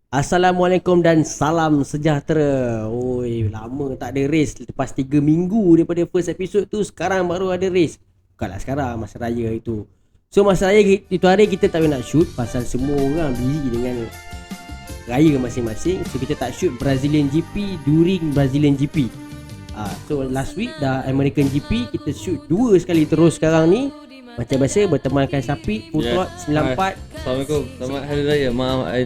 Assalamualaikum dan salam sejahtera. Oi, lama tak ada race. Lepas 3 minggu daripada first episode tu, sekarang baru ada race. Bukanlah sekarang, masa raya itu. So masa raya itu hari kita tak boleh nak shoot pasal semua orang busy dengan raya masing-masing. So kita tak shoot Brazilian GP during Brazilian GP. So last week dah American GP, kita shoot 2 sekali terus sekarang ni. Macam biasa bertemankan Syafiq, Putrot, 94. Assalamualaikum. Selamat Hari Raya. Maaf.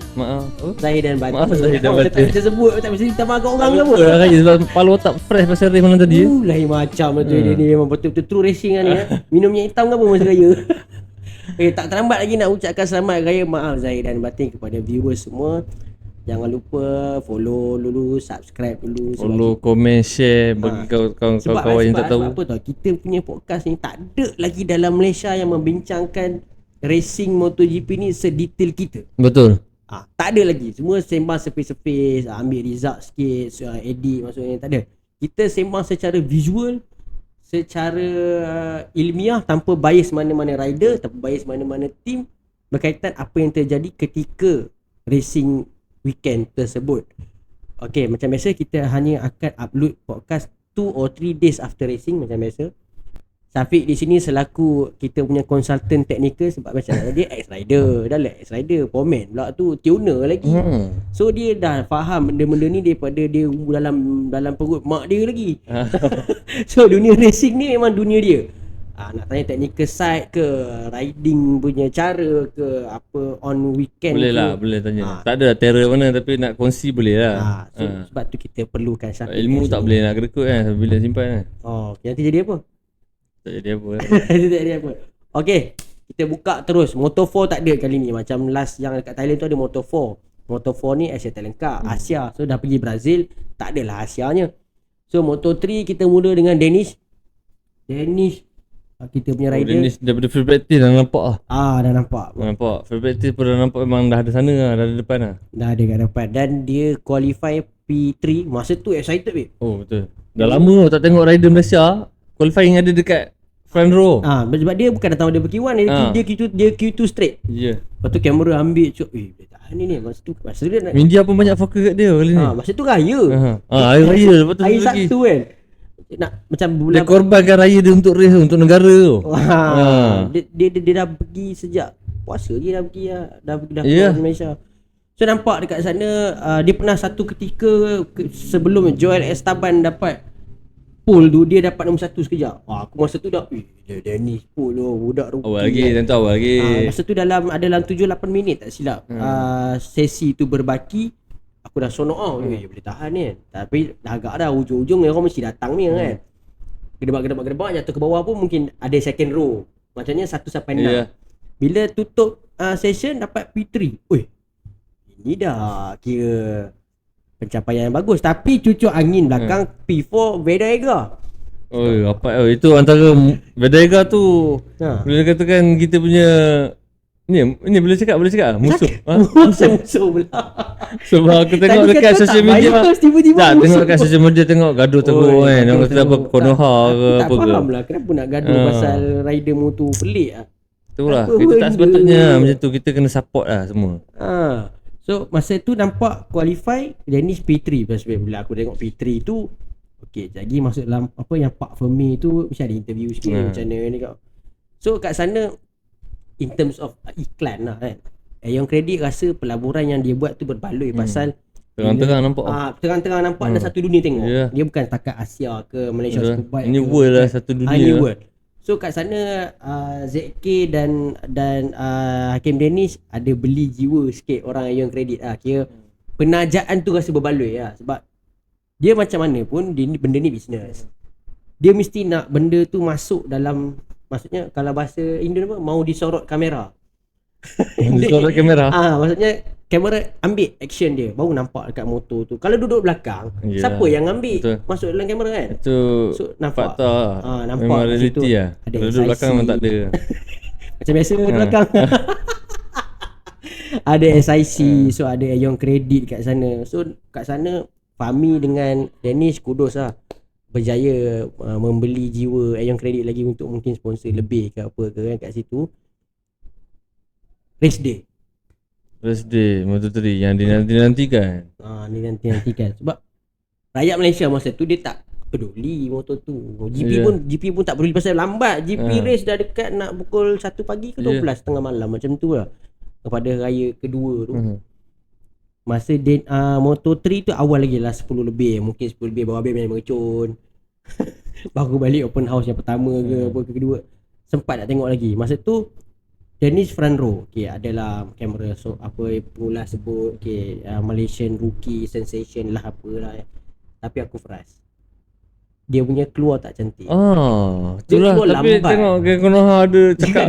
Zahir dan Batin. Maaf Zahir dan Batin. Tak bisa sebut, tak bisa minta maaf kat orang ke apa. Raya sebab kepala otak fresh pasal race malam tadi. Lain macam lah tu. Dia ni memang betul-betul true racing lah ni. Minum minyak hitam ke apa masa raya. Tak terlambat lagi nak ucapkan selamat raya. Maaf Zahir dan Batin kepada viewers semua. Jangan lupa follow dulu, subscribe dulu. Follow, komen, share bagi kawan-kawan yang tak tahu. Sebab apa tau, kita punya podcast ni tak ada lagi dalam Malaysia yang membincangkan racing MotoGP ni sedetail kita. Betul. Tak ada lagi. Semua sembang sepis-sepis, ambil result sikit, edit maksudnya tak ada. Kita sembang secara visual, secara ilmiah, tanpa bias mana-mana rider, tanpa bias mana-mana team, berkaitan apa yang terjadi ketika racing weekend tersebut. Okay, macam biasa kita hanya akan upload podcast 2 or 3 days after racing macam biasa. Syafiq di sini selaku kita punya konsultan teknikal sebab macam dia ex-rider, dah lah ex-rider, komen pula tu tuner lagi. So dia dah faham benda-benda ni daripada dia dalam perut mak dia lagi. So dunia racing ni memang dunia dia. Nak tanya technical side ke, riding punya cara ke, apa on weekend boleh ke, lah, boleh tanya. Tak ada terror mana tapi nak kongsi boleh lah. So sebab tu kita perlukan Syafiq. Ilmu tak boleh nak kerekut kan bila simpan kan. Nanti jadi apa? Tak jadi apa. Tak jadi apa. Okay, kita buka terus. Moto4 tak ada kali ni. Macam last yang dekat Thailand tu ada Moto4. Moto4 ni Asia Talent Cup, Asia. So dah pergi Brazil, tak adalah Asianya. So Moto3 kita mula dengan Danish, kita punya rider. Dennis daripada free practice dah nampak lah. Dah nampak. Nampak. Free practice pun dah nampak memang dah ada sana lah, dah ada depan lah. Dah ada kat depan. Dan dia qualify P3. Masa tu excited babe. Oh betul. Dah lama tak tengok rider Malaysia qualifying ada dekat front row. Sebab dia bukan datang pada Q1, dia Q2 straight. Ya. Lepas tu kamera ambil cok. Dia tahan ni masa dia nak. Media pun banyak fokus kat dia kali ni. Masa tu raya. Hari raya lepas tu hari lagi. Sabtu kan. Nak macam bulan Dia korbankan raya dia untuk race, untuk negara tu. Dia dah pergi sejak puasa dia dah pergi dah Yeah. keluar Malaysia. So nampak dekat sana dia pernah satu ketika sebelum Joel Esteban dapat pole tu, dia dapat nombor 1 sekejap. Aku masa tu dah dia Dennis pole tu budak rookie. Awal lagi tentu awal lagi. Masa tu dalam 7-8 minit tak silap. Sesi tu berbaki. Aku dah sonok boleh tahan ni kan. Tapi dah agak dah ujung-ujung orang mesti datang ni kan. Gedebak jatuh ke bawah pun mungkin ada second row. Macamnya 1 sampai 6. Yeah. Bila tutup session dapat P3. Ini dah kira pencapaian yang bagus. Tapi cucuk angin belakang P4 Vedega. Itu antara Vedega tu. Boleh katakan kita punya ni boleh cakap musuh. Musuh pula. Sebab aku tengok dekat social media. Tak tengok dekat social media, tengok gaduh teruk kan. Orang kata apa Konoha ke apa ke. Tak faham lah kenapa nak gaduh pasal rider motor pelik lah. Itulah kita tak sepatutnya macam tu. Kita kena support lah semua. So masa tu nampak qualify Dennis P3. Bila aku tengok P3 tu, okey, lagi masuk dalam apa yang Pak Fermi tu mesti ada interview sikit macam mana ni kau. So kat sana in terms of iklan lah kan, yang kredit rasa pelaburan yang dia buat tu berbaloi pasal terang-terang nampak. Terang-terang nampak ada satu dunia tengok. Dia bukan setakat Asia ke Malaysia Superbike. Ini world lah, satu dunia. Ini world. So kat sana ZK dan Hakim Danish ada beli jiwa sikit orang yang kredit kira penajaan tu rasa berbaloi lah. Sebab dia macam mana pun benda ni bisnes. Dia mesti nak benda tu masuk dalam, maksudnya kalau bahasa Indian apa, mau disorot kamera. Disorot kamera. Maksudnya kamera ambil action dia baru nampak dekat motor tu. Kalau duduk belakang, siapa yang ambil? Betul. Masuk dalam kamera kan? Itu so, nampak fakta. nampak memang reality lah. Kalau duduk belakang memang tak ada. Macam biasa duduk belakang. Ada SIC, so ada yang kredit kat sana. So kat sana Fahmi dengan Danish kudos lah, berjaya membeli jiwa yang kredit lagi untuk mungkin sponsor lebih ke apa ke kan kat situ. Race day Birthday Moto3 yang dinanti-nantikan. Ni nanti-nantikan. Sebab rakyat Malaysia masa tu dia tak peduli motor tu. GP pun tak peduli pasal lambat. GP race dah dekat nak pukul 1 pagi ke 12 tengah malam macam tu lah. Kepada raya kedua tu. Masa Moto3 tu awal lagi lah 10 lebih. Mungkin 10 lebih baru habis main mercun. Baru balik open house yang pertama ke apa ke kedua. Sempat nak tengok lagi. Masa tu Dennis front row. Adalah kamera pengulas sebut Malaysian rookie sensation lah apalah. Tapi aku frust. Dia punya keluar tak cantik. Itulah. Tapi lambat. Tengok Konoha ada cakap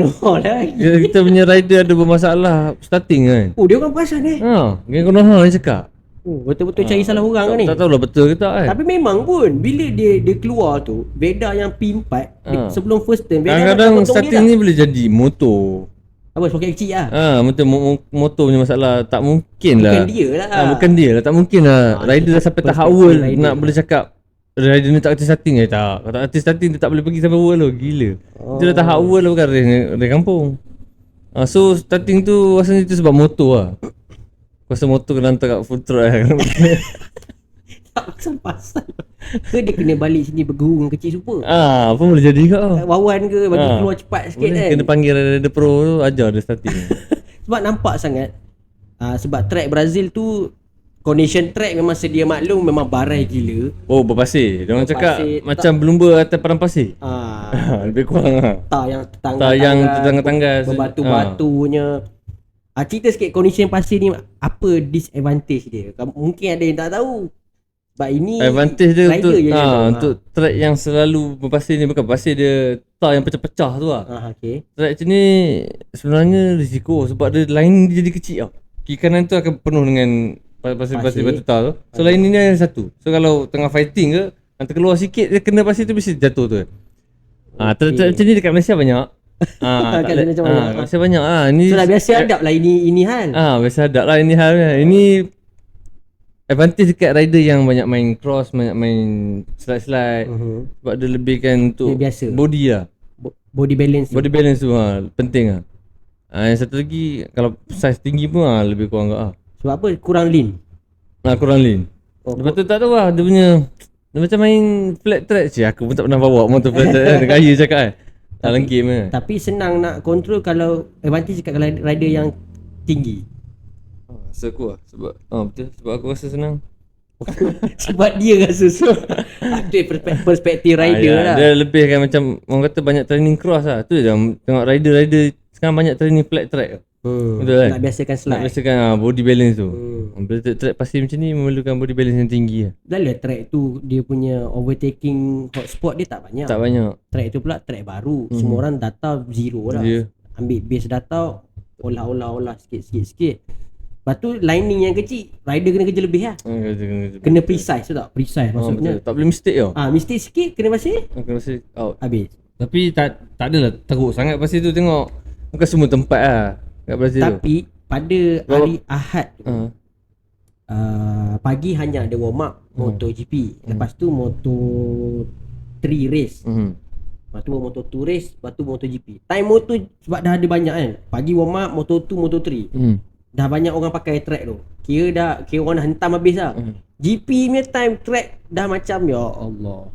kita punya rider ada bermasalah starting kan. Dia orang perasan Konoha ni cakap. Betul-betul cari salah orang kan ni. Tak tahulah betul ke tak kan. Tapi memang pun bila dia keluar tu Veda yang P4 sebelum first turn kadang-kadang starting ni boleh jadi motor. Apa sproket kecil lah. Betul motor punya masalah. Tak mungkin lah. Bukan dia lah. Bukan dia lah. Tak mungkin lah. Rider dah sampai tahap world nak boleh cakap rider ni tak artis starting tak. Kalau tak artis starting dia tak boleh pergi sampai world tu. Gila. Dia dah tahap world lah bukan race kampung. So starting tu rasanya tu sebab motor lah. Kuasa motor kena hantar kat food truck lah. Tak pasal-pasal. Ke dia kena balik sini bergurung kecil super. Apa boleh jadi kau. Wawan ke bagi keluar cepat sikit kan. Kena panggil rider pro tu ajar dia starting. Sebab nampak sangat sebab track Brazil tu condition track memang sedia maklum memang barai gila. Berpasir. Dia orang cakap macam berlumba atas padang pasir. Lebih kurang lah. Tak yang tetangga-tangga berbatu-batunya. Cerita sikit condition pasir ni apa disadvantage dia. Mungkin ada yang tak tahu. Sebab ini advantage dia untuk track yang selalu berpasir ni bukan pasir dia tar yang pecah-pecah tu lah. Track macam ni sebenarnya risiko sebab dia line dia jadi kecil tau. Kiri kanan tu akan penuh dengan pasir batu tar tu. So line ni ada satu. So kalau tengah fighting ke nanti keluar sikit dia kena pasir tu mesti jatuh tu. Track macam ni dekat Malaysia banyak. Malaysia banyak ni. So dah biasa adab lah ini hal. Biasa adab lah ini hal. Ini advantage dekat rider yang banyak main cross, banyak main slide. Sebab dia lebihkan untuk body lah. Body balance tu penting lah. Yang satu lagi kalau size tinggi pun lebih kurang agak Sebab apa? Kurang lean. Kurang lean. Lepas tu tak tahu lah dia punya dia macam main flat track je. Aku pun tak pernah bawa motor flat track kan. Gaya cakap kan. Dalam game Tapi senang nak control kalau advantage dekat rider yang tinggi. Rasa aku lah sebab betul sebab aku rasa senang. Sebab dia rasa itu perspektif rider lah. Dia lebih kan macam orang kata banyak training cross lah. Tu je tengok rider sekarang banyak training flat track. Betul kan? Nak biasakan slide. Nak biasakan body balance tu. Bila track pasir macam ni memerlukan body balance yang tinggi lah. Dah track tu dia punya overtaking hotspot dia tak banyak. Track tu pula track baru. Semua orang data zero lah. Ambil base data olah sikit. Lepas tu lining yang kecil rider kena kerja lebih lah. Kena precise tu tak? Precise maksudnya tak boleh mistake tau. Mistake sikit kena pasir. Kena pasir out. Habis. Tapi tak adalah teruk sangat pasir tu tengok. Bukan semua tempat lah kat Brazil tu. Tapi pada hari Ahad tu pagi hanya ada warm up MotoGP. Lepas tu Moto3 race. Lepas tu Moto2 race, lepas tu MotoGP. Time Moto sebab dah ada banyak kan. Pagi warm up Moto2, Moto3. Dah banyak orang pakai track tu. Kira orang dah hentam habis lah. GP punya time track dah macam ya Allah.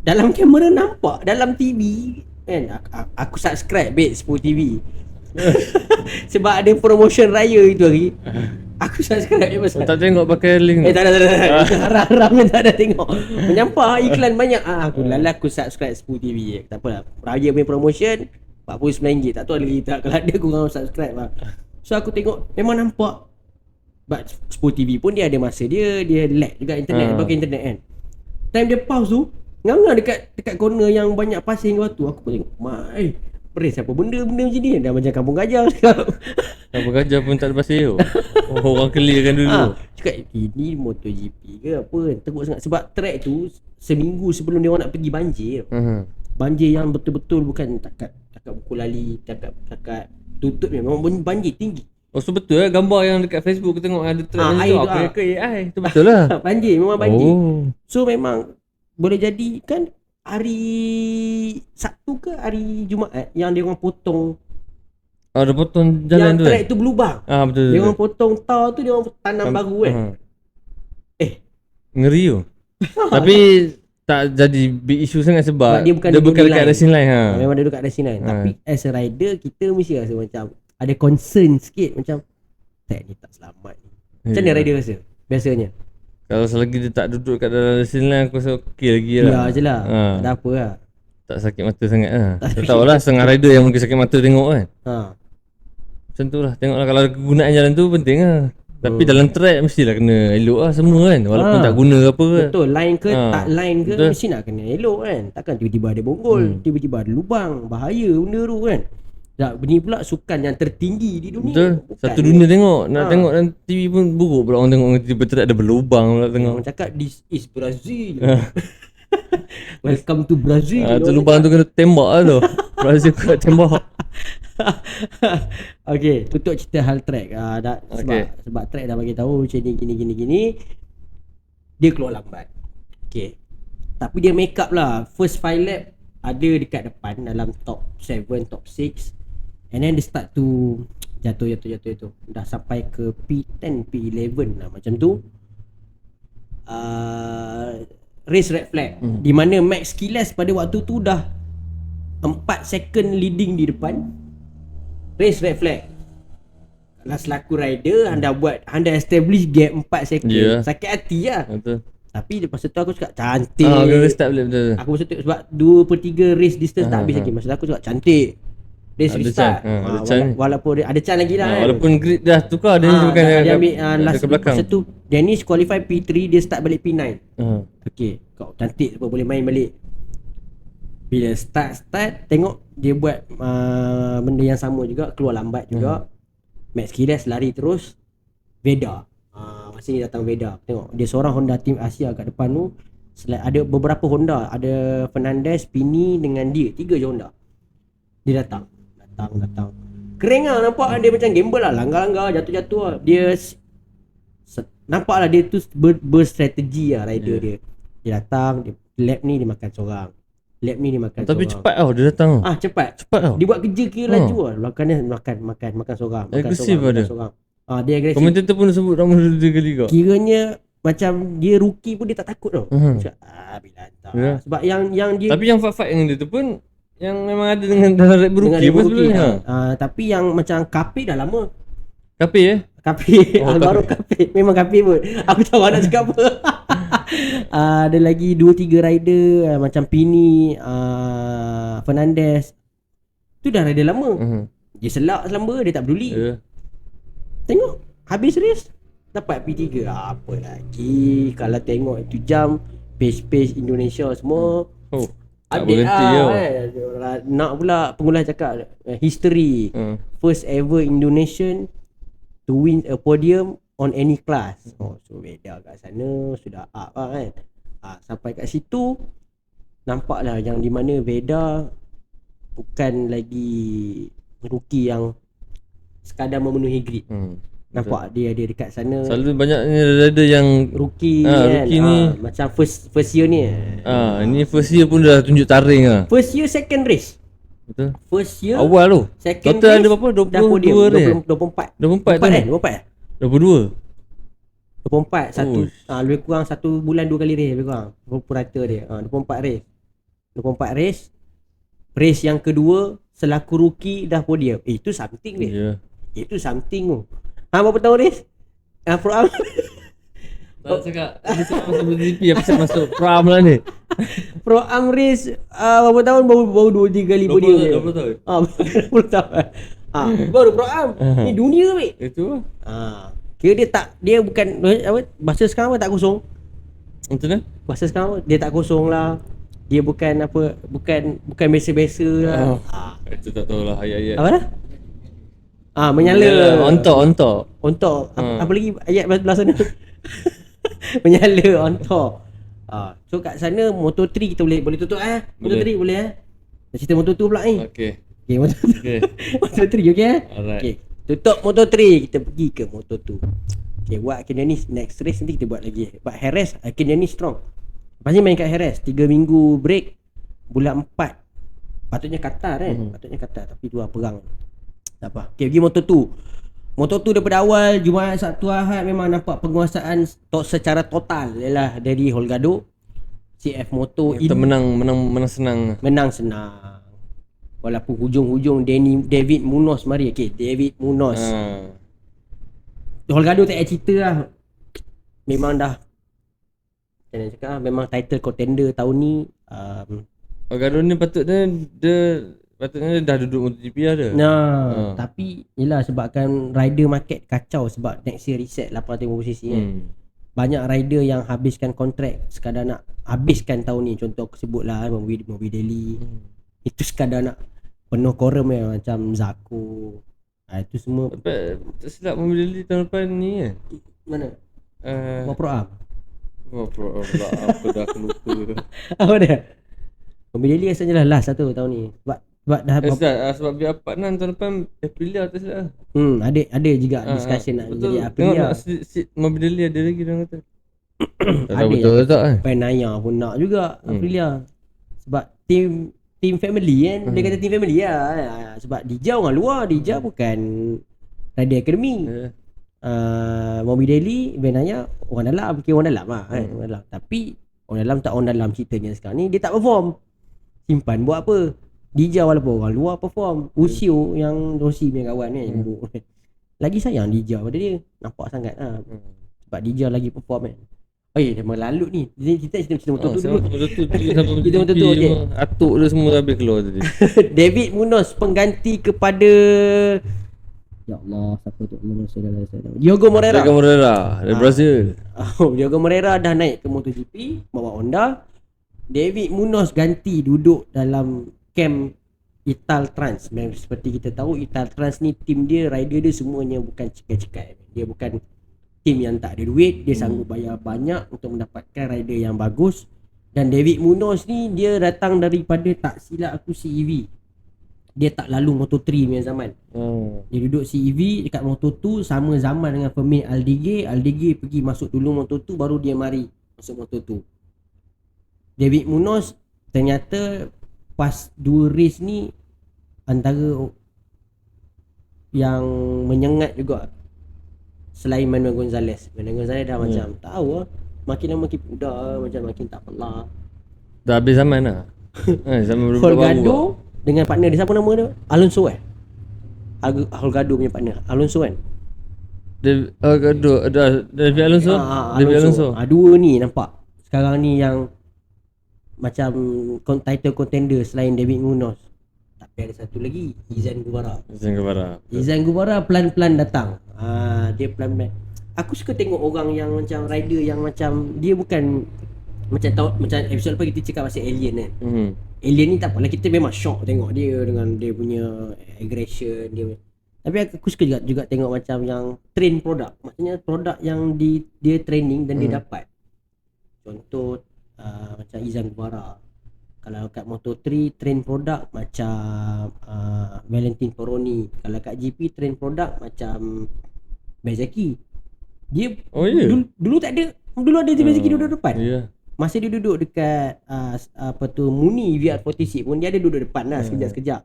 Dalam kamera nampak, dalam TV kan aku subscribe Sport TV. Sebab ada promotion raya itu hari. Aku subscribe je pasal. Tak tengok pakai link. Tak ada. Haram tak ada tengok. Menyampah iklan banyak. Aku subscribe Sport TV. Tak apalah. Raya punya promotion RM49. Tak tahu ada lagi tak. Kalau ada korang subscribe lah. So aku tengok memang nampak. But Sport TV pun dia ada masa dia lag juga internet, pakai internet kan. Time dia pause tu, nganga dekat corner yang banyak pasir dengan batu. Aku pun tengok, race apa benda macam ni. Dah macam kampung gajah sekarang. Kampung gajah pun tak ada pasir tu. Orang clearkan dulu. Cakap ini MotoGP ke apa. Teruk sangat sebab track tu seminggu sebelum dia orang nak pergi banjir. Banjir yang betul-betul bukan takat buku lali, takat tutup memang banjir tinggi. So betul lah gambar yang dekat Facebook aku tengok ada track tu apa ke AI tu betul lah. Banjir memang banjir. So memang boleh jadi kan hari Sabtu ke hari Jumaat yang dia orang potong Dia potong jalan yang tu track tu berlubang. Betul. Dia orang potong tar tu, dia orang tanam baru kan. Ngeri tu. Tapi tak jadi big issue sangat sebab dia bukan dekat racing line. Memang dia dekat racing line. Tapi as a rider, kita mesti rasa macam ada concern sikit, macam track ni tak selamat ni. Macam mana rider rasa biasanya? Kalau selagi dia tak duduk kat dalam racing line, aku rasa okey lagi lah. Ya je lah, tak ada apa lah. Tak sakit mata sangat lah. Tak tahulah setengah rider yang mungkin sakit mata tengok kan. Macam tu lah, tengoklah kalau kegunaan jalan tu penting lah. Tapi dalam track mestilah kena elok lah semua kan. Walaupun tak guna ke apa kan. Betul, line ke tak line ke mesti nak kena elok kan. Takkan tiba-tiba ada bonggol, tiba-tiba ada lubang. Bahaya benda tu kan. Ni pula sukan yang tertinggi di dunia. Betul, satu dunia tengok. Nak tengok dalam TV pun buruk pula orang tengok tiba-tiba track ada berlubang pula tengok. Orang cakap this is Brazil. Welcome to Brazil. Tu lubang tu kena tembak lah tu. Brazil kena tembak. Okay, tutup cerita hal track. Sebab track dah bagi tahu macam ni gini. Dia keluar lambat. Okay, tapi dia make up lah. First 5 lap ada dekat depan dalam top 7, top 6. And then dia start to jatuh. Dah sampai ke P10, P11 lah macam tu. Race red flag. Di mana Max Kiles pada waktu tu dah 4 second leading di depan. Race red flag. Kalau selaku rider, anda establish gap 4 second. Sakit hati lah. Betul. Tapi lepas tu aku cakap cantik. Kena start betul. Aku masa tu sebab 2/3 race distance tak habis lagi. Masa aku cakap cantik. Race restart. Walaupun ada chance lagi lah. Walaupun grid dah tukar, dia bukan dia ambil last belakang. Masa tu Dennis qualify P3, dia start balik P9. Okay, kau cantik sebab boleh main balik. Bila start tengok dia buat benda yang sama juga, keluar lambat juga. Max Kiles lari terus. Veda masa ni datang Veda. Tengok dia seorang Honda Team Asia kat depan tu. Ada beberapa Honda, ada Fernandez, Pini dengan dia, 3 je Honda. Dia datang. Kering lah, nampak dia macam gamble lah, langgar-langgar, jatuh-jatuh lah. Dia nampak lah dia tu berstrategi lah rider dia. Dia datang, lap ni dia makan seorang. Tapi cepat tau dia datang. Cepat tau. Dia buat kerja kira laju lah. Belakang dia makan seorang. Agresif lah dia. Dia agresif. Komentator pun sebut nama dia 2 kali kau. Kiranya macam dia rookie pun dia tak takut tau. Bila hantar. Sebab yang dia, tapi yang fight dengan dia tu pun yang memang ada dengan dalam Red Bull rookie pun sebenarnya. Tapi yang macam Kapi dah lama. Kapi Alvaro Kapi. Memang Kapi pun. Aku tahu nak cakap apa. Ada lagi 2-3 rider macam Pini, Fernandez. Tu dah rider lama. Dia selak selamba, dia tak peduli. Tengok habis race dapat P3. Apa lagi. Kalau tengok itu jam pace Indonesia semua. Update lah. Nak pula pengulas cakap history. First ever Indonesian to win a podium on any class. So beda kat sana sudah up lah kan. Sampai kat situ nampaklah yang di mana Veda bukan lagi rookie yang sekadar memenuhi grid. Nampak dia dekat sana. Selalu banyak rider yang rookie kan. Rookie ni macam first year ni. Ni first year pun dah tunjuk taring lah. First year second race. Betul. First year awal tu. Second total race ada berapa? 22 race. 24 kan? 22. 24 satu. Lebih kurang 1 bulan 2 kali race lebih kurang. Purata dia. 24 race. 24 race. Race yang kedua selaku rookie dah podium. Itu something dia. Itu something tu. Berapa tahun race? Pro Am. Tak cakap. Dia cakap masuk MotoGP apa cakap masuk Pro Am lah ni. Pro Am race berapa tahun baru 2-3 kali podium. 20 tahun. 20 tahun. Baru Pro Am. Ni dunia weh. Itu. Kira dia bukan apa bahasa sekarang tak kosong. Betul kan? Bahasa sekarang dia tak kosong lah. Dia bukan biasa-biasa lah. Itu tak tahulah ayat-ayat. Apa dah? Menyala. Ontok. Apa lagi ayat belah sana? Menyala on top. So kat sana Moto3 kita boleh tutup Moto3 boleh Nak cerita Moto2 pula ni. Okey. Moto3 okey Alright. Okey. Tutup Moto3, kita pergi ke Moto2. Okey, buat Kenyanis next race nanti kita buat lagi. Buat Heres, Kenyanis strong. Lepas ni main kat Heres 3 minggu break. Bulan 4 patutnya Qatar kan. Patutnya Qatar tapi dua perang. Tak apa. Okay, pergi Moto2 daripada awal Jumaat, Sabtu, Ahad memang nampak penguasaan secara total ialah dari Holgado. CF Moto Kita menang senang. Menang senang. Walaupun hujung-hujung David Munoz mari. Okay, David Munoz. Holgado tak payah cerita lah. Memang dah macam mana cakap, memang title contender tahun ni. Holgado ni patutnya dah duduk MotoGP lah dia. Tapi yelah sebabkan rider market kacau sebab next year reset 850cc kan. Banyak rider yang habiskan kontrak sekadar nak habiskan tahun ni. Contoh aku sebut lah Moby Daily. Itu sekadar nak penuh korum macam Zako. Itu semua. Tak silap Moby Daily tahun depan ni kan. Mana? Pro Am. Pro Am lah. Apa dah aku lupa. Apa dia? Moby Daily asalnya lah last satu tahun ni. Sebab dah sebab biar partner tahun depan Aprilia tak silap. Ada juga discussion nak jadi Aprilia. Moby Daily ada lagi orang kata. Ada betul tak kan? Penaya pun nak juga Aprilia. Sebab team family kan. Dia kata team family lah. Sebab Dija orang luar, Dija bukan Rider Academy. Moby Daily Penaya orang dalam, orang dalam lah kan. Orang dalam. Tapi orang dalam tak orang dalam ceritanya sekarang ni dia tak perform. Simpan buat apa? Dija walaupun orang luar perform. Usio yang Rossi punya kawan kan. Lagi sayang Dija pada dia. Nampak sangat lah. Sebab Dija lagi perform kan. Dah melalut ni. Kita cerita Moto2 dulu. Kita Moto2 je. Atuk dia semua habis keluar tadi. David Munoz pengganti kepada ya Allah, siapa tu? Diogo Moreira dari Brazil. Diogo Moreira dah naik ke MotoGP bawa Honda. David Munoz ganti duduk dalam camp Italtrans. Seperti kita tahu Italtrans ni tim dia, rider dia semuanya bukan cekai-cekai. Dia bukan tim yang tak ada duit. Dia sanggup bayar banyak untuk mendapatkan rider yang bagus. Dan David Munoz ni dia datang daripada tak silap aku CEV. Dia tak lalu Moto3 punya zaman. Dia duduk CEV dekat Moto2 sama zaman dengan Fermin Aldeguer pergi masuk dulu Moto2 baru dia mari masuk Moto2. David Munoz ternyata pas 2 race ni antara yang menyengat juga selain Manuel Gonzalez. Manuel Gonzalez dah macam tahu lah, makin lama makin muda, macam makin tak pelah. Dah habis zaman lah. Zaman Holgado dengan partner dia, siapa nama dia? Alonso Holgado punya partner Alonso kan. David Alonso. Dua ni nampak sekarang ni yang macam title contender selain David Munoz. Tapi ada satu lagi, Izan Guevara pelan-pelan datang. Dia pelan-pelan. Aku suka tengok orang yang macam rider yang macam dia bukan macam episod lepas kita cakap pasal Alien kan. Alien ni tak apalah, kita memang shock tengok dia dengan dia punya aggression dia. Tapi aku suka juga tengok macam yang train produk. Maksudnya produk yang dia training dan dia dapat. Contoh macam Izan Guevara. Kalau kat Moto3 train produk macam Valentin Peroni. Kalau kat GP train produk macam Bezeki. Dia dulu tak ada. Dulu ada Bezeki duduk depan. Masa dia duduk dekat Muni VR46 pun dia ada duduk depan lah sekejap-sekejap.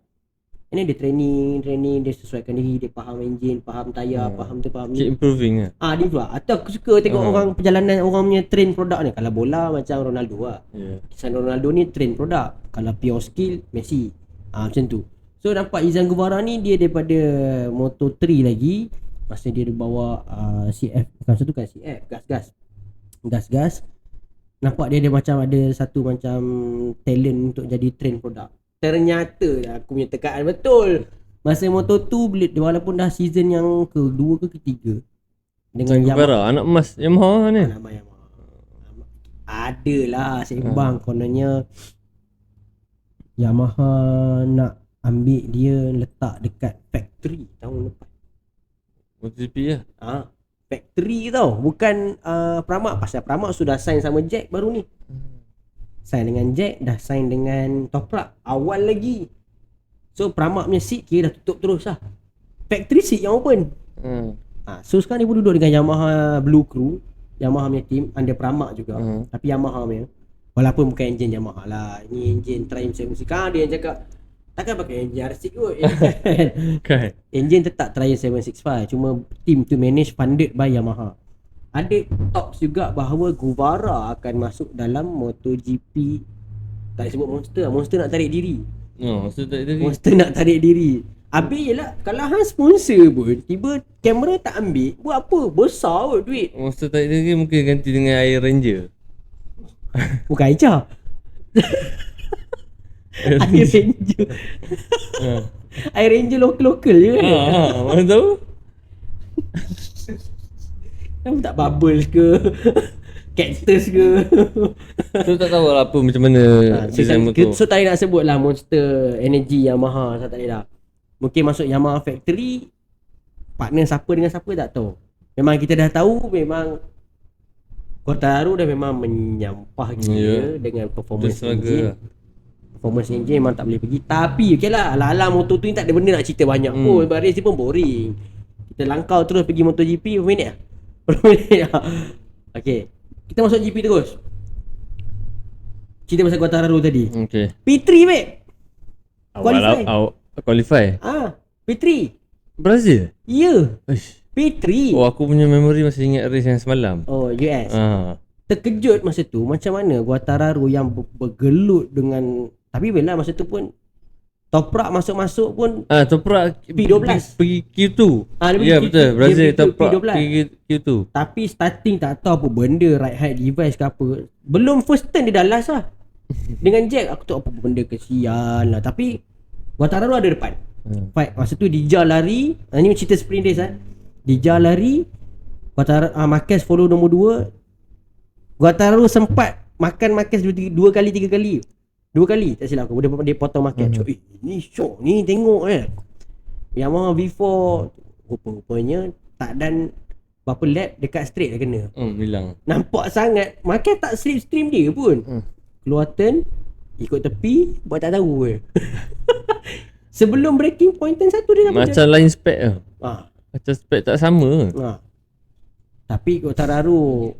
Ini dia training, dia sesuaikan diri, dia faham enjin, faham tayar, faham tu, faham ni. Keep improving lah. Dia pula. Atau aku suka tengok orang perjalanan orang punya train produk ni. Kalau bola macam Ronaldo lah. Cristiano Ronaldo ni train produk. Kalau pure skill, Messi. Macam tu. So nampak Izan Guevara ni dia daripada Moto3 lagi. Masa dia bawa CF, bukan satu kan CF, gas. Nampak dia ada macam ada satu macam talent untuk jadi train produk. Ternyata aku punya tekaan betul. Masa Moto2 walaupun dah season yang kedua ke ketiga dengan Yamaha, anak emas Yamaha ni. Adalah seimbang kononnya Yamaha nak ambil dia letak dekat factory tahun lepas. MotoGP lah. Factory tau, bukan Pramac. Pasal Pramac sudah sign sama Jack baru ni. Sign dengan Jack, dah sign dengan Toprak awal lagi. So Pramac punya seat kira dah tutup terus lah. Factory seat yang open. So sekarang dia pun duduk dengan Yamaha Blue Crew, Yamaha punya team under Pramac juga. Tapi Yamaha punya, walaupun bukan enjin Yamaha lah, ini enjin Triumph 7. Sekarang dia yang cakap Takkan pakai enjin R6 kot. Kan. Enjin tetap Triumph 765, cuma team tu manage funded by Yamaha. Ada talks juga bahawa Guevara akan masuk dalam MotoGP. Tak disebut Monster, Monster nak tarik diri. Monster tak ada. Monster nak tarik diri. Habis je lah, kalau hang sponsor pun tiba kamera tak ambil, buat apa? Besar kot duit. Monster tak ada lagi, mungkin ganti dengan Air Ranger. Bukan Aicha. Air Ranger. Air Ranger lokal je kan. Mana tahu? Kenapa tak bubble ke? Cactus ke? So tak tahu lah apa macam mana design motor. So tak nak sebut lah Monster Energy Yamaha, saya tak boleh dah. Mungkin masuk Yamaha factory, partner siapa dengan siapa tak tahu. Memang kita dah tahu, memang Quartararo dah memang menyampah gila dengan performance engine. Performance engine memang tak boleh pergi. Tapi okey lah, ala-ala motor tu ni tak ada benda nak cerita banyak pun. Sebab race dia pun boring. Kita langkau terus pergi MotoGP, berapa minit lah? Berapa minit lah? Okay, kita masuk GP terus. Cerita pasal Quartararo tadi. Okay. P3 babe. Qualify? P3. Brazil? Ya. P3. Oh, aku punya memory masih ingat race yang semalam. Oh, US. Terkejut masa tu macam mana Quartararo yang bergelut dengan, tapi bila masa tu pun Toprak masuk-masuk pun Toprak P12 pergi Q2. Ya betul, Brazil Toprak pergi Q2. Tapi starting tak tahu apa benda, right height device ke apa. Belum first turn dia dah last lah. Dengan Jack aku tahu apa benda, kesian lah. Tapi Quartararo ada depan. Fight masa tu Dija lari. Ini cerita sprint race Dija lari, Quartararo Marquez follow nombor 2. Quartararo sempat makan Marquez 2 kali 3 kali. 2 kali tak silap aku, dia potong Marquez. Ni shock ni tengok Yamaha V4 rupa-rupanya tak dan berapa lap dekat straight dah kena. Hilang. Nampak sangat Marquez tak slipstream dia pun. Keluar turn, ikut tepi, buat tak tahu Sebelum breaking point turn 1 dia dah macam lain spec macam spec tak sama. Tapi Quartararo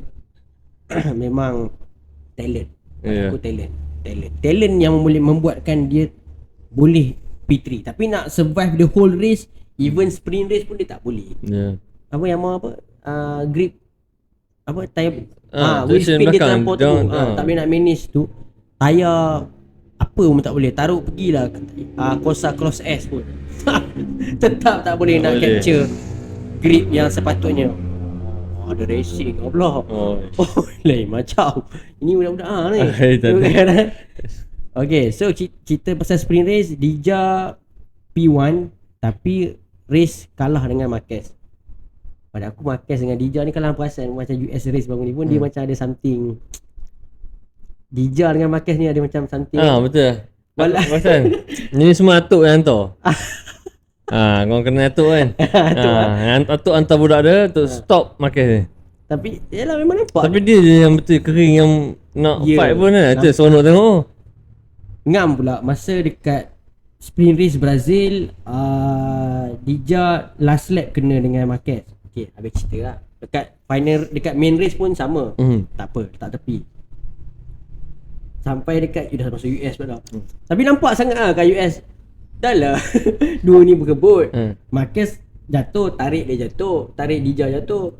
memang talent. Aku talent yang boleh membuatkan dia boleh P3. Tapi nak survive the whole race, even sprint race pun dia tak boleh. Apa Yamaha apa? Grip apa tayar wheel spin dia terlampau tu. Tak boleh nak manage tu. Tayar apa pun tak boleh. Taruh pergilah Corsa Cross S pun tetap tak boleh nak capture grip yang sepatutnya. Ada racing pula. Lain macam. Ini budak-budak ni. Okay, so kita pasal sprint race, Dija P1 tapi race kalah dengan Marquez. Pada aku Marquez dengan Dija ni kalau perasan macam US race bangun ni pun dia macam ada something. Dija dengan Marquez ni ada macam something. Betul. Perasan. Ni semua atuk yang hantar. Kau kena atuk kan. Atuk hantar budak dia untuk stop Marquez ni. Tapi yalah memang nampak. Tapi dia je yang betul kering yang nak fight pun kan. Itu seronok tengok. Ngam pula masa dekat sprint race Brazil, Dija last lap kena dengan Marquez. Okay, habis cerita lah. Dekat final, dekat main race pun sama. Tak apa, tak tepi. Sampai dekat dah masuk US pula. Tapi nampak sangat kat US. Dah lah dua ni berkebut. Marquez jatuh, tarik dia jatuh, tarik Dija jatuh.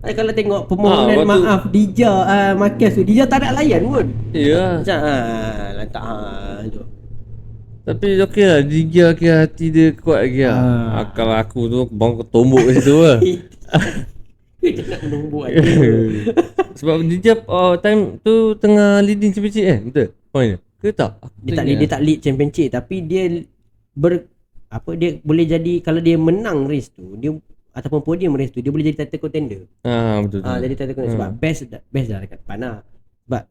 Kalau tengok permohonan maaf Dija Marquez tu, Dija tak nak layan pun. Ya. Macam lantak tu. Tapi okey lah, Dija kira hati dia kuat lagi lah. Kalau aku tu bang tombok kat situ lah. Dia nak menumbuk hati. Sebab Dija time tu tengah leading championship betul? Point dia? Ke tak? Dia tak lead championship, tapi dia dia boleh jadi, kalau dia menang race tu, dia ataupun podium race tu, dia boleh jadi title contender. Betul. Jadi title contender sebab best dah dekat depan lah. Sebab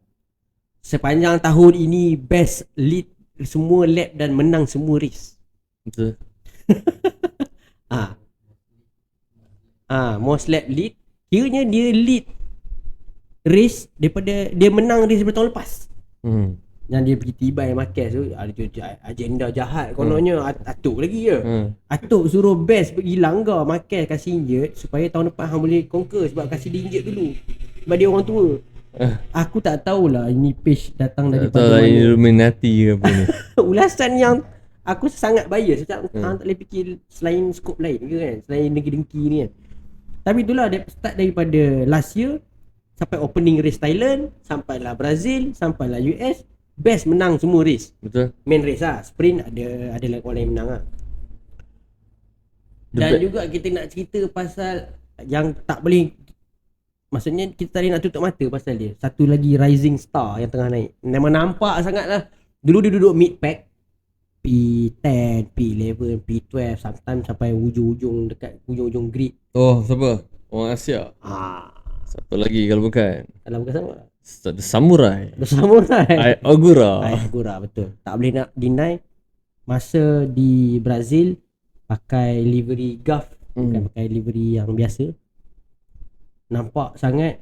sepanjang tahun ini best lead semua lap dan menang semua race. Betul. Most lap lead, kiranya dia lead race daripada dia menang race daripada tahun lepas. Yang dia pergi tibai Marquez tu, ada agenda jahat kononnya. Atuk lagi je. Atuk suruh best pergi langgar Marquez, kasih injet supaya tahun depan hang boleh conquer, sebab kasih dia injet dulu. Sebab dia orang tua. Aku tak tahulah ini page datang daripada mana. Tak tahu Illuminati ke apa ni. Ulasan yang aku sangat bias macam tak boleh fikir selain skop lain ke kan, selain dengki-dengki ni kan. Tapi itulah dia start daripada last year sampai opening race Thailand, sampailah Brazil, sampailah US, best menang semua race. Betul. Main race lah, sprint ada orang lain menang lah. Dan juga kita nak cerita pasal yang tak boleh, maksudnya kita tadi nak tutup mata pasal dia. Satu lagi rising star yang tengah naik. Memang nampak sangat lah. Dulu dia duduk mid pack, P10, P11, P12, sometimes sampai ujung-ujung dekat ujung-ujung grid. Oh, siapa? Orang Asia. Siapa lagi kalau bukan? Kalau bukan sama, The Samurai. The Samurai. Ogura. Ogura, betul. Tak boleh nak deny masa di Brazil pakai livery Gulf, bukan pakai livery yang biasa. Nampak sangat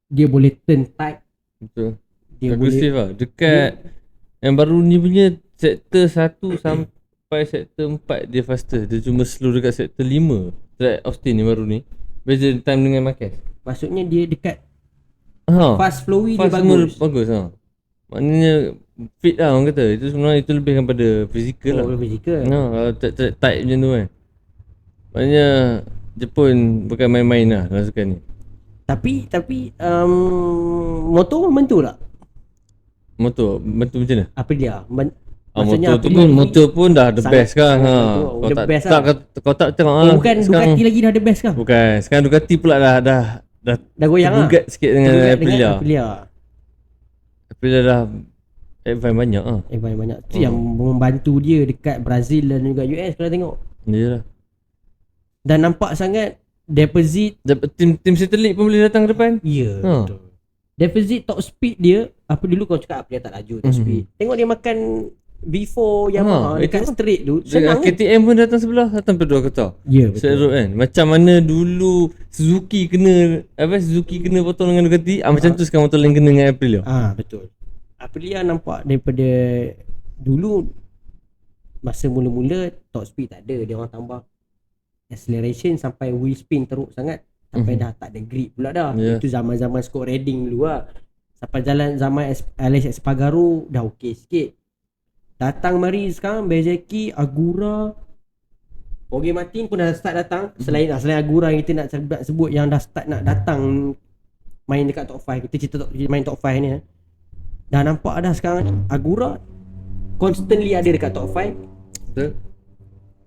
dia boleh turn tight. Betul. Dia agresif lah. Dekat yang baru ni punya sektor 1 sampai sektor 4 dia faster. Dia cuma slow dekat sektor 5. Track Austin ni baru ni. Beza time dengan Marquez. Maksudnya dia dekat fast flowy dia bagus. Bagus ha. Maknanya fit lah orang kata. Itu sebenarnya itu lebih kepada fizikal lah. Fizikal. Kalau tight macam tu kan. Maknanya Jepun bukan main-main lah dalam sukan ni. Tapi motor membantu tak? Motor bantu macam mana? Apa dia? Maksudnya motor pun dah the best kan. Kau tak tengok bukan Ducati lagi dah the best kan? Bukan. Sekarang Ducati pula dah goyang lah. Bugat sikit dengan Aprilia. Aprilia dah advance banyak ah. Advance banyak. Tu yang membantu dia dekat Brazil dan juga US kalau tengok. Iyalah. Dan nampak sangat deposit tim satelit pun boleh datang ke depan. Ya, betul. Deposit top speed dia, apa dulu kau cakap apa dia tak laju top speed. Tengok dia makan V4 Yamaha dekat straight tu. Senang KTM pun datang sebelah, datang pedal kata. Ya, betul. Road kan. Macam mana dulu Suzuki kena potong dengan Ducati, macam tu sekarang motor lain kena dengan Aprilia. Betul. Aprilia nampak daripada dulu masa mula-mula top speed tak ada, dia orang tambah acceleration sampai wheel spin teruk sangat sampai dah tak ada grip pula dah. Itu zaman-zaman Scott Redding dulu lah. Sampai zaman Alex Espargaro dah okey sikit. Datang mari sekarang Bezzecchi, Agura, Jorge Martin pun dah start datang. Selain Agura yang kita nak sebut yang dah start nak datang main dekat top 5. Kita cerita main top 5 ni. Dah nampak dah sekarang Agura constantly ada dekat top 5. Betul.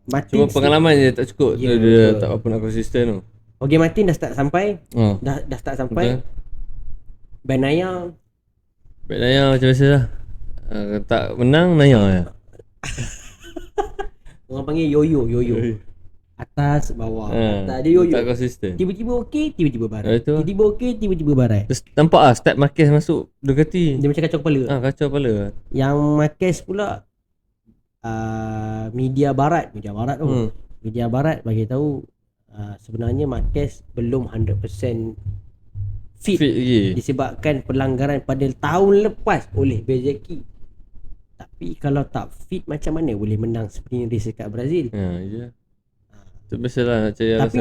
Martin cuma pengalaman je tak cukup. Dia tak apa nak konsisten tu. Jorge Martin dah start sampai. Dah start sampai. Bagnaia macam biasa lah. Tak menang Naya je. Orang panggil yo-yo. Atas bawah. Tak ada yo-yo. Tak konsisten. Tiba-tiba okey, tiba-tiba barai. Tiba-tiba okey, tiba-tiba barai. Nampak lah start Marquez masuk Ducati. Dia macam kacau kepala. Kacau kepala. Yang Marquez pula media barat tu. Media barat bagi tahu sebenarnya Marquez belum 100% fit lagi. Disebabkan pelanggaran pada tahun lepas oleh Bezzecchi. Tapi kalau tak fit macam mana boleh menang sprint race dekat Brazil? Ya. Tu biasalah nak cari alasan. Tapi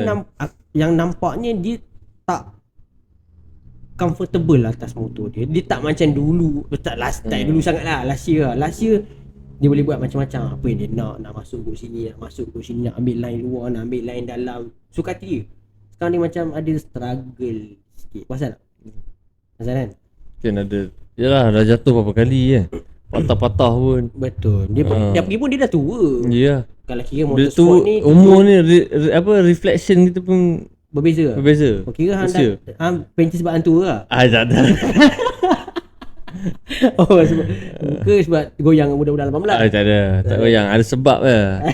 yang nampaknya dia tak comfortable atas motor dia. Dia tak macam dulu. Tak last time dulu sangat lah. Last year dia boleh buat macam-macam. Apa yang dia nak masuk ke sini, nak ambil line luar, nak ambil line dalam. Suka hati dia. Sekarang dia macam ada struggle sikit. Pasal tak? Pasal kan? Mungkin ada. Yalah dah jatuh berapa kali patah-patah pun. Betul. Dia pergi pun dia dah tua. Ya. Kalau kira motorsport ni umur ni reflection kita pun berbeza. Kira hang pencet sebab hang tua lah. Tak ada. Sebab goyang budak-budak 18. Tak ada. Tak goyang. Ada sebab lah.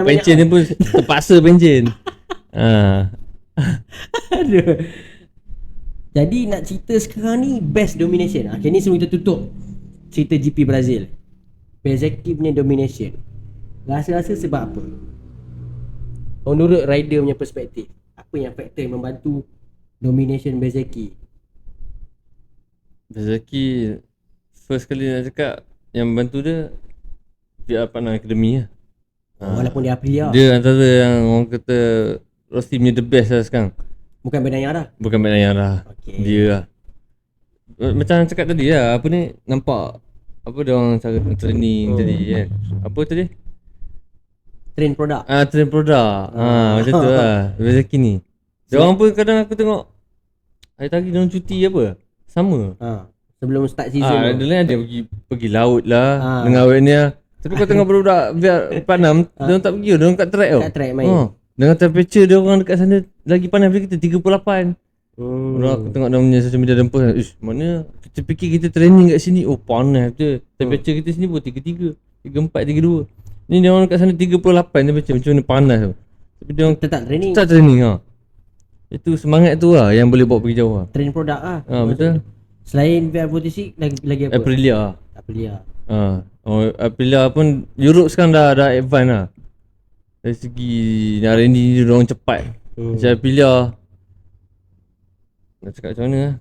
Pencen ni pun terpaksa pencen. Aduh. Jadi nak cerita sekarang ni best domination. Okay, ni sebelum kita tutup cerita GP Brazil. Bezzecchi punya domination. Rasa-rasa sebab apa? Menurut rider punya perspektif, apa yang faktor yang membantu domination Bezzecchi? Bezzecchi first kali nak cakap yang membantu dia VR Partner Academy lah. Walaupun dia Aprilia. Dia antara yang orang kata Rossi punya the best lah sekarang. Bukan Bagnaia dah. Okay. Dia lah. Macam cakap tadi lah, apa ni nampak apa dia orang cara training tadi kan. Apa tadi? Trend produk. Trend produk. Macam tu lah Bezeki ni. Diorang pun kadang aku tengok hari tadi diorang cuti apa sama. Sebelum start season Ada lain ada pergi laut lah dengan awet ni lah. Tapi kau tengok budak biar Panam diorang tak pergi, diorang kat track tau. Kat track main. Dengan temperature diorang dekat sana lagi panas daripada kita 38. Aku tengok dalam punya social media dempa. Mana kita fikir kita training kat sini panas je. Temperature kita sini pun 33, 34, 32. Ni dia orang kat sana 38 temperature, macam mana panas tu. Tapi dia orang tetap training. Tetap training Itu semangat tu lah yang boleh bawa pergi jauh lah. Train produk lah. Betul. Selain VR46 lagi apa? Aprilia. Aprilia pun Europe sekarang dah advance lah. Dari segi R&D dia orang cepat. Macam Aprilia nak cakap macam mana lah.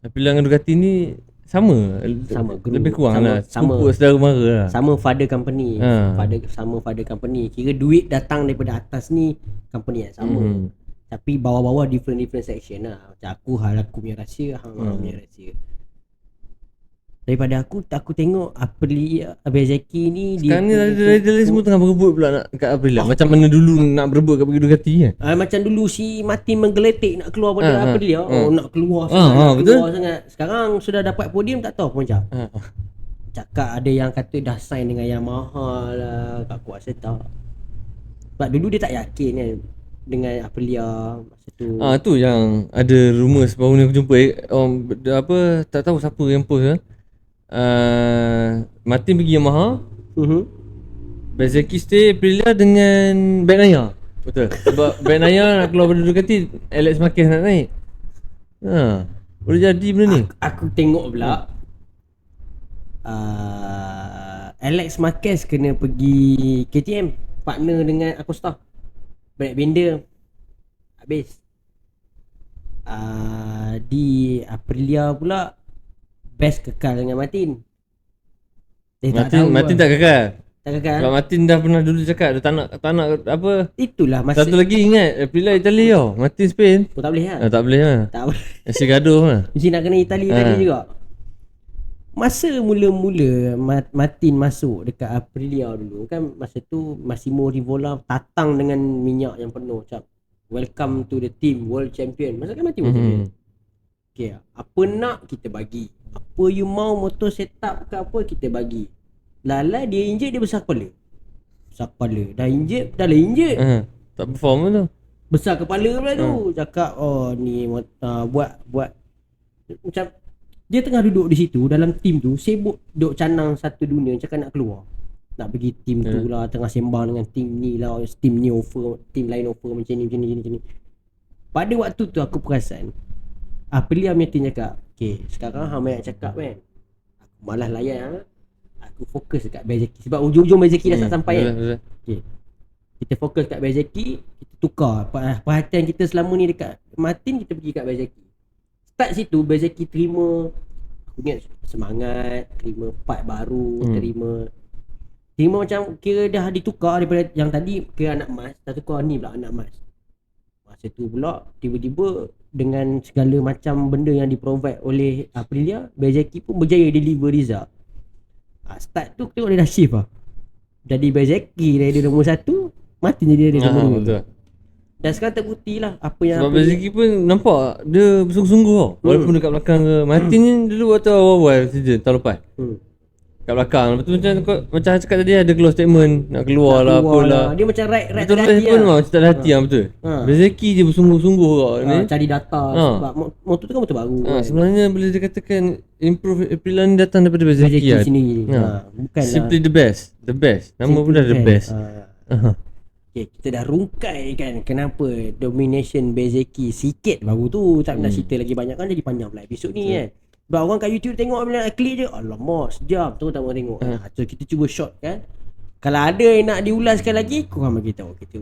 Aprilia dengan Ducati ni sama lebih kurang lah. Sama saudara mara lah. Sama father company. Sama father company. Kira duit datang daripada atas ni company yang sama. Tapi bawah-bawah different section lah. Macam aku punya rahsia, hang punya rahsia. Daripada aku tengok Aprilia Bezeki ni sekarang ni rider semua tengah berebut pula nak kat Aprilia. Macam mana dulu nak berebut kat pergi Ducati kan. Macam dulu si Martin menggeletik nak keluar pada Aprilia. Nak keluar betul. Sangat. Sekarang sudah dapat podium tak tahu pun macam. Cakap ada yang kata dah sign dengan Yamaha lah. Tak kuasa tak. Sebab dulu dia tak yakin kan dengan Aprilia masa tu. Tu yang ada rumours baru ni aku jumpa tak tahu siapa yang post Martin pergi Yamaha. Bezeki stay Aprilia dengan Bagnaia. Betul. Sebab Bagnaia nak keluar pada Ducati, Alex Marquez nak naik. Boleh jadi benda ni. Aku tengok pula Alex Marquez kena pergi KTM partner dengan Acosta. Brad Binder habis. Di Aprilia pula best kekal dengan Martin. Martin tak kekal. Kalau Martin dah pernah dulu cakap dia tak nak apa. Itulah masa satu lagi ingat Aprilia Itali tau. Martin Spain. Tak boleh lah. Tak boleh lah. Tak boleh. Mesti gaduh lah. Mesti nak kena Itali juga. Masa mula-mula Martin masuk dekat Aprilia dulu kan, masa tu Massimo Rivola tatang dengan minyak yang penuh macam welcome to the team world champion. Masa kan Martin champion. Okay, apa nak kita bagi. Apa you mau motor setup ke apa kita bagi. Lala dia injet dia besar kepala. Dah injet, dah lah injet. Tak perform tu. Besar kepala pula tu. Cakap ni buat macam dia tengah duduk di situ dalam tim tu, sibuk duk canang satu dunia cakap nak keluar. Nak pergi tim tu lah, tengah sembang dengan tim ni lah, tim ni offer, tim lain offer macam ni. Pada waktu tu aku perasan Aprilia punya tim cakap, okay, sekarang hang banyak cakap kan, aku malas layan. Aku fokus dekat Bezeki. Sebab ujung-ujung Bezeki dah sampai kan. Okay, kita fokus kat Bezeki, kita tukar perhatian kita selama ni dekat Martin, kita pergi kat Bezeki. Start situ Bezeki terima, aku ingat semangat, terima part baru, terima macam kira dah ditukar daripada yang tadi kira anak mas, dah tukar ni pula anak mas. Masa tu pula tiba-tiba dengan segala macam benda yang diprovide oleh Aprilia, Bezeki pun berjaya deliver result. Start tu tengok dia dah shift lah. Jadi Bezeki dari nombor 1, Martin jadi dari nombor 2. Dan sekarang terbukti lah apa yang sebab Bezeki pun nampak dia bersungguh-sungguh tau. Walaupun dekat belakang ke Martin ni dulu waktu awal-awal saja tahun lepas. Kat belakang. Lepas tu macam cakap tadi ada keluar statement nak keluar lah apalah. Dia macam right betul tak hati lah. Betul tak hati lah betul. Bezeki je bersungguh-sungguh ni. Cari data sebab motor tu kan motor baru. Sebenarnya boleh dikatakan improve Aprilia ni datang daripada Bezeki lah. Bukan simply the best. The best. Nama pun dah the best. Okay, kita dah rungkai kan kenapa domination Bezeki sikit baru tu. Tak nak cerita lagi banyak kan, jadi panjang pula episod ni kan. Sebab orang kat YouTube tengok bila nak klik je, alamak sejam tu tak mau tengok. So kita cuba short kan. Kalau ada yang nak diulaskan lagi, korang bagi tahu. Kita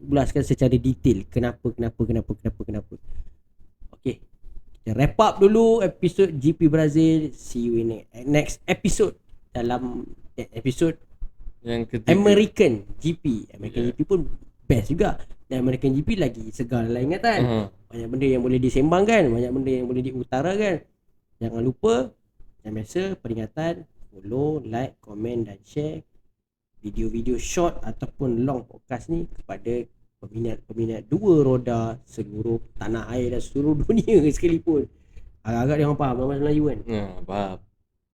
ulaskan secara detail kenapa. Okay, kita wrap up dulu episod GP Brazil. See you in next episode. Dalam episod yang ketiga American GP. GP pun best juga. Dan American GP lagi segar dalam ingatan. Banyak benda yang boleh disembangkan, banyak benda yang boleh diutarakan. Jangan lupa, macam biasa, peringatan, follow, like, komen dan share. video-video short ataupun long podcast ni kepada peminat dua roda seluruh tanah air dan seluruh dunia sekalipun. Agak-agak dia orang faham bahasa Melayu kan? Faham.